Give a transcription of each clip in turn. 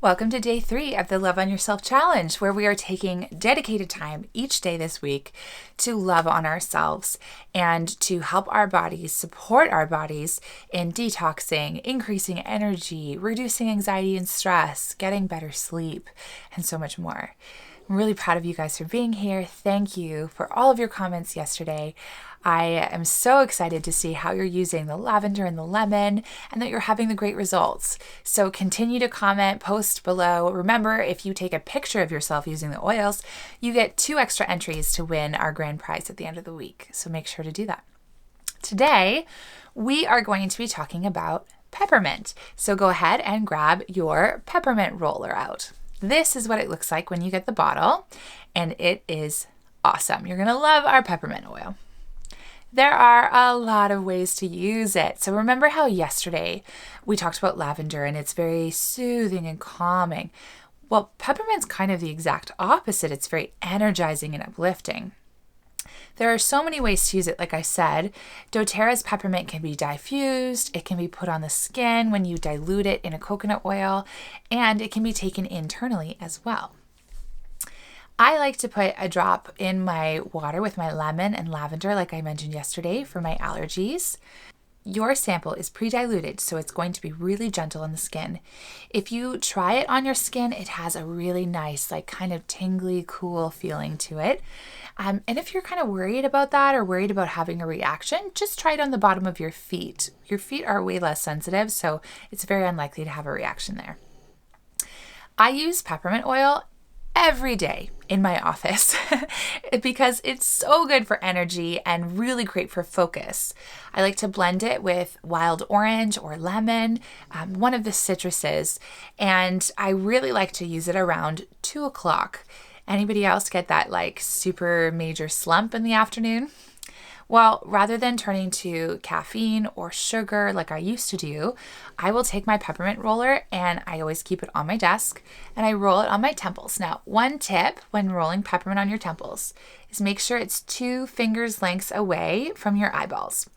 Welcome to day 3 of the Love on Yourself Challenge, where we are taking dedicated time each day this week to love on ourselves and to help our bodies, support our bodies in detoxing, increasing energy, reducing anxiety and stress, getting better sleep, and so much more. I'm really proud of you guys for being here. Thank you for all of your comments yesterday. I am so excited to see how you're using the lavender and the lemon and that you're having the great results. So continue to comment, post below. Remember, if you take a picture of yourself using the oils, you get 2 extra entries to win our grand prize at the end of the week. So make sure to do that. Today, we are going to be talking about peppermint. So go ahead and grab your peppermint roller out. This is what it looks like when you get the bottle, and it is awesome. You're going to love our peppermint oil. There are a lot of ways to use it. So remember how yesterday we talked about lavender and it's very soothing and calming. Well, peppermint's kind of the exact opposite. It's very energizing and uplifting. There are so many ways to use it. Like I said, doTERRA's peppermint can be diffused. It can be put on the skin when you dilute it in a coconut oil, and it can be taken internally as well. I like to put a drop in my water with my lemon and lavender, like I mentioned yesterday, for my allergies. Your sample is pre-diluted, so it's going to be really gentle on the skin. If you try it on your skin, it has a really nice, like kind of tingly, cool feeling to it. And if you're kind of worried about that or worried about having a reaction, just try it on the bottom of your feet. Your feet are way less sensitive, so it's very unlikely to have a reaction there. I use peppermint oil every day in my office because it's so good for energy and really great for focus. I like to blend it with wild orange or lemon, one of the citruses, and I really like to use it around 2 o'clock. Anybody else get that like super major slump in the afternoon? Well, rather than turning to caffeine or sugar like I used to do, I will take my peppermint roller and I always keep it on my desk and I roll it on my temples. Now, one tip when rolling peppermint on your temples is make sure it's 2 fingers lengths away from your eyeballs.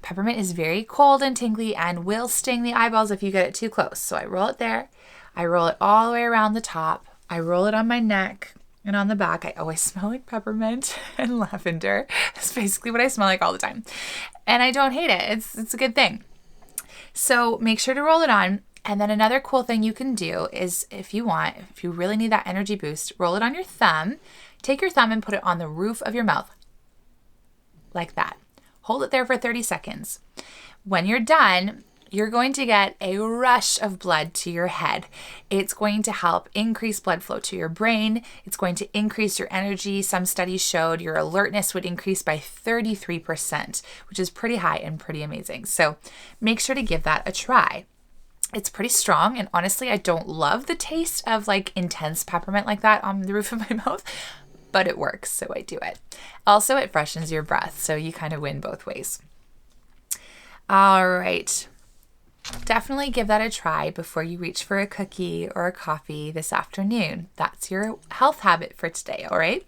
Peppermint is very cold and tingly and will sting the eyeballs if you get it too close. So I roll it there. I roll it all the way around the top. I roll it on my neck. And on the back, I always smell like peppermint and lavender. That's basically what I smell like all the time. And I don't hate it. It's a good thing. So make sure to roll it on. And then another cool thing you can do is if you really need that energy boost, roll it on your thumb. Take your thumb and put it on the roof of your mouth. Like that. Hold it there for 30 seconds. When you're done, you're going to get a rush of blood to your head. It's going to help increase blood flow to your brain. It's going to increase your energy. Some studies showed your alertness would increase by 33%, which is pretty high and pretty amazing. So make sure to give that a try. It's pretty strong, and honestly, I don't love the taste of like intense peppermint like that on the roof of my mouth, but it works, so I do it. Also, it freshens your breath, so you kind of win both ways. All right. Definitely give that a try before you reach for a cookie or a coffee this afternoon. That's your health habit for today, all right?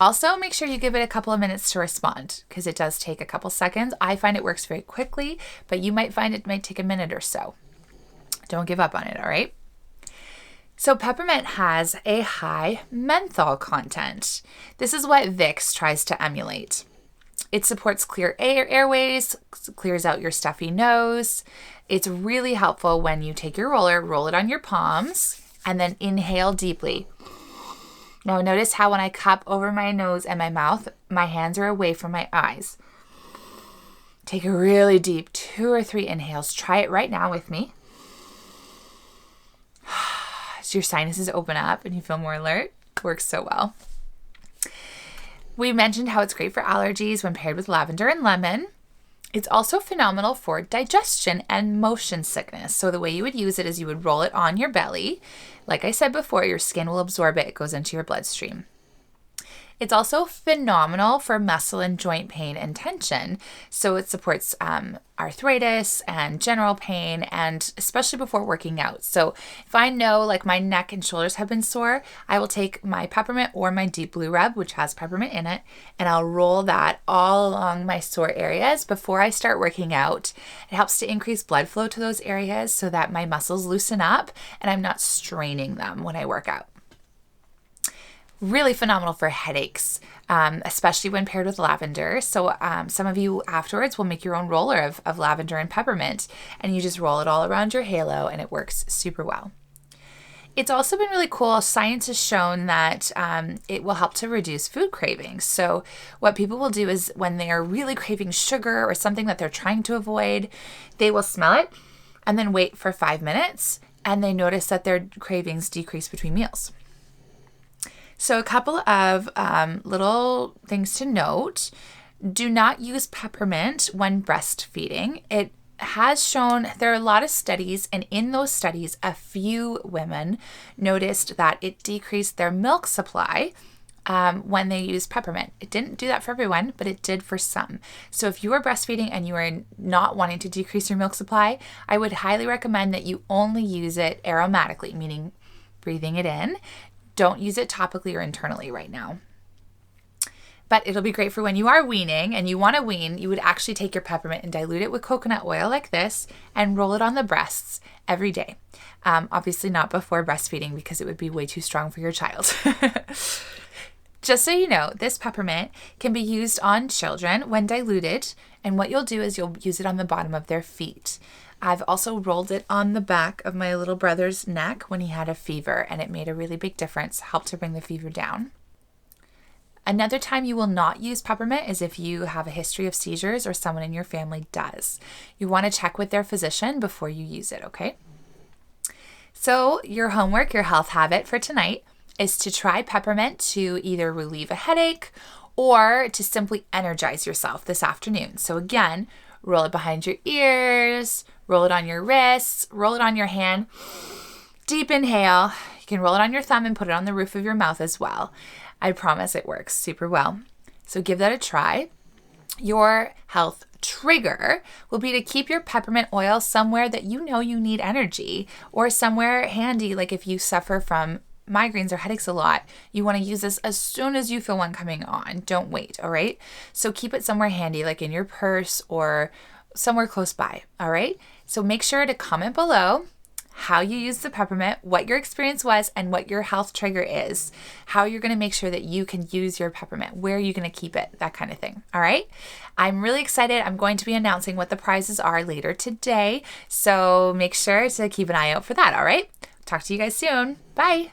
Also, make sure you give it a couple of minutes to respond because it does take a couple seconds. I find it works very quickly, but you might find it might take a minute or so. Don't give up on it, all right? So peppermint has a high menthol content. This is what Vicks tries to emulate. It supports clear airways, clears out your stuffy nose. It's really helpful when you take your roller, roll it on your palms, and then inhale deeply. Now notice how when I cup over my nose and my mouth, my hands are away from my eyes. Take a really deep 2 or 3 inhales. Try it right now with me. As your sinuses open up and you feel more alert, it works so well. We mentioned how it's great for allergies when paired with lavender and lemon. It's also phenomenal for digestion and motion sickness. So the way you would use it is you would roll it on your belly. Like I said before, your skin will absorb it. It goes into your bloodstream. It's also phenomenal for muscle and joint pain and tension. So it supports arthritis and general pain, and especially before working out. So if I know like my neck and shoulders have been sore, I will take my peppermint or my deep blue rub, which has peppermint in it, and I'll roll that all along my sore areas before I start working out. It helps to increase blood flow to those areas so that my muscles loosen up and I'm not straining them when I work out. Really phenomenal for headaches, especially when paired with lavender. So some of you afterwards will make your own roller of lavender and peppermint, and you just roll it all around your halo, and it works super well. It's also been really cool. Science has shown that it will help to reduce food cravings. So what people will do is when they are really craving sugar or something that they're trying to avoid, they will smell it and then wait for 5 minutes, and they notice that their cravings decrease between meals. So a couple of little things to note. Do not use peppermint when breastfeeding. It has shown, there are a lot of studies, and in those studies, a few women noticed that it decreased their milk supply when they used peppermint. It didn't do that for everyone, but it did for some. So if you are breastfeeding and you are not wanting to decrease your milk supply, I would highly recommend that you only use it aromatically, meaning breathing it in. Don't use it topically or internally right now. But it'll be great for when you are weaning and you want to wean. You would actually take your peppermint and dilute it with coconut oil like this and roll it on the breasts every day. Obviously not before breastfeeding because it would be way too strong for your child. Just so you know, this peppermint can be used on children when diluted, and what you'll do is you'll use it on the bottom of their feet. I've also rolled it on the back of my little brother's neck when he had a fever, and it made a really big difference, helped to bring the fever down. Another time you will not use peppermint is if you have a history of seizures or someone in your family does. You want to check with their physician before you use it, okay? So your homework, your health habit for tonight is to try peppermint to either relieve a headache or to simply energize yourself this afternoon. So again, roll it behind your ears, roll it on your wrists, roll it on your hand. Deep inhale. You can roll it on your thumb and put it on the roof of your mouth as well. I promise it works super well. So give that a try. Your health trigger will be to keep your peppermint oil somewhere that you know you need energy, or somewhere handy, like if you suffer from migraines or headaches a lot, you want to use this as soon as you feel one coming on. Don't wait, all right? So keep it somewhere handy, like in your purse or somewhere close by, all right? So make sure to comment below how you use the peppermint, what your experience was, and what your health trigger is, how you're going to make sure that you can use your peppermint, where are you going to keep it, that kind of thing, all right? I'm really excited. I'm going to be announcing what the prizes are later today, so make sure to keep an eye out for that, all right? Talk to you guys soon. Bye.